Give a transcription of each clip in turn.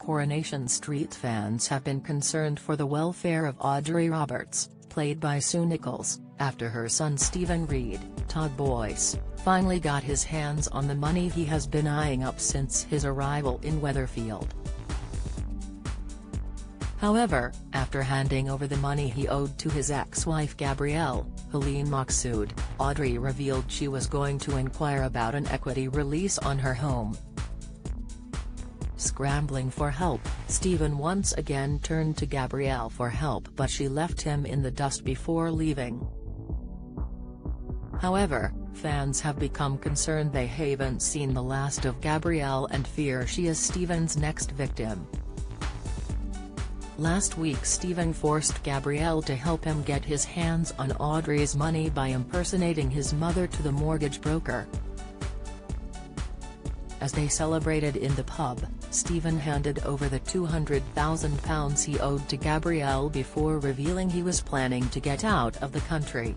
Coronation Street fans have been concerned for the welfare of Audrey Roberts, played by Sue Nichols, after her son Stephen Reid, Todd Boyce, finally got his hands on the money he has been eyeing up since his arrival in Weatherfield. However, after handing over the money he owed to his ex-wife Gabrielle, Helene Maqsood, Audrey revealed she was going to inquire about an equity release on her home. Scrambling for help, Stephen once again turned to Gabrielle for help, but she left him in the dust before leaving. However, fans have become concerned they haven't seen the last of Gabrielle and fear she is Stephen's next victim. Last week Stephen forced Gabrielle to help him get his hands on Audrey's money by impersonating his mother to the mortgage broker. As they celebrated in the pub, Stephen handed over the £200,000 he owed to Gabrielle before revealing he was planning to get out of the country.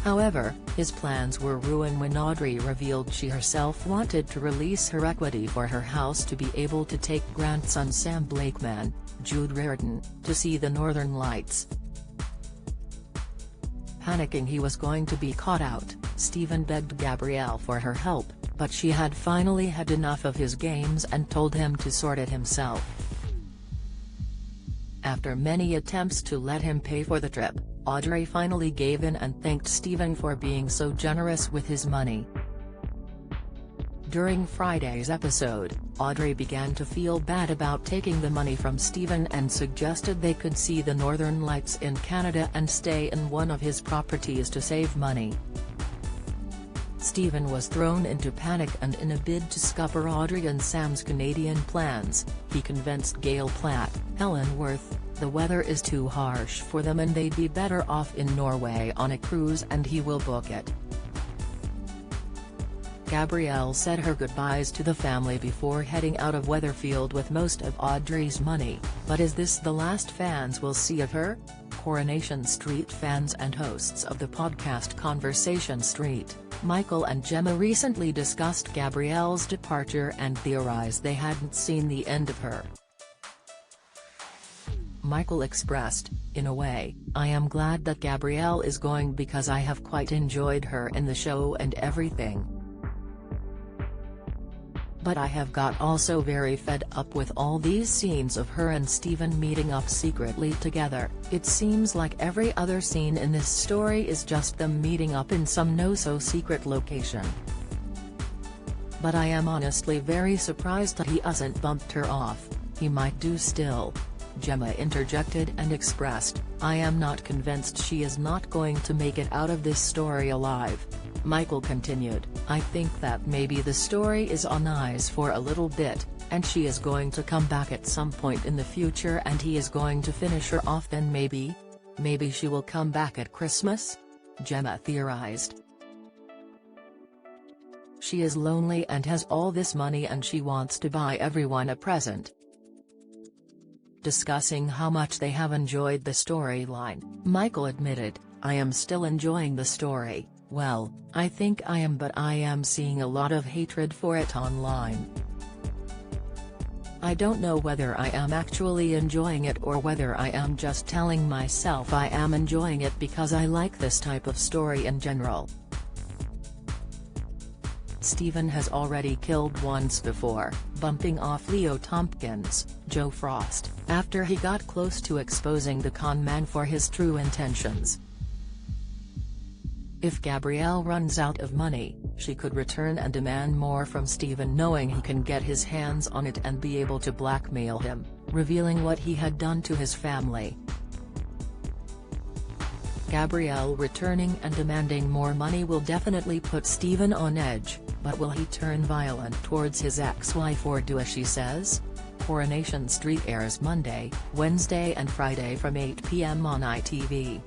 However, his plans were ruined when Audrey revealed she herself wanted to release her equity for her house to be able to take grandson Sam Blakeman, Jude Reardon, to see the Northern Lights. Panicking he was going to be caught out, Stephen begged Gabrielle for her help, but she had finally had enough of his games and told him to sort it himself. After many attempts to let him pay for the trip, Audrey finally gave in and thanked Stephen for being so generous with his money. During Friday's episode, Audrey began to feel bad about taking the money from Stephen and suggested they could see the Northern Lights in Canada and stay in one of his properties to save money. Stephen was thrown into panic, and in a bid to scupper Audrey and Sam's Canadian plans, he convinced Gail Platt, Helen Worth, the weather is too harsh for them and they'd be better off in Norway on a cruise and he will book it. Gabrielle said her goodbyes to the family before heading out of Weatherfield with most of Audrey's money, but is this the last fans will see of her? Coronation Street fans and hosts of the podcast Conversation Street, Michael and Gemma recently discussed Gabrielle's departure and theorized they hadn't seen the end of her. Michael expressed, "In a way, I am glad that Gabrielle is going because I have quite enjoyed her in the show and everything. But I have got also very fed up with all these scenes of her and Stephen meeting up secretly together. It seems like every other scene in this story is just them meeting up in some no-so-secret location. But I am honestly very surprised that he hasn't bumped her off. He might do still." Gemma interjected and expressed, "I am not convinced she is not going to make it out of this story alive." Michael continued, "I think that maybe the story is on ice for a little bit, and she is going to come back at some point in the future and he is going to finish her off then maybe she will come back at Christmas?" Gemma theorized. "She is lonely and has all this money and she wants to buy everyone a present." Discussing how much they have enjoyed the storyline, Michael admitted, "I am still enjoying the story. Well, I think I am, but I am seeing a lot of hatred for it online. I don't know whether I am actually enjoying it or whether I am just telling myself I am enjoying it because I like this type of story in general." Stephen has already killed once before, bumping off Leo Tompkins, Joe Frost, after he got close to exposing the con man for his true intentions. If Gabrielle runs out of money, she could return and demand more from Stephen, knowing he can get his hands on it and be able to blackmail him, revealing what he had done to his family. Gabrielle returning and demanding more money will definitely put Stephen on edge, but will he turn violent towards his ex-wife or do as she says? Coronation Street airs Monday, Wednesday and Friday from 8 p.m. on ITV.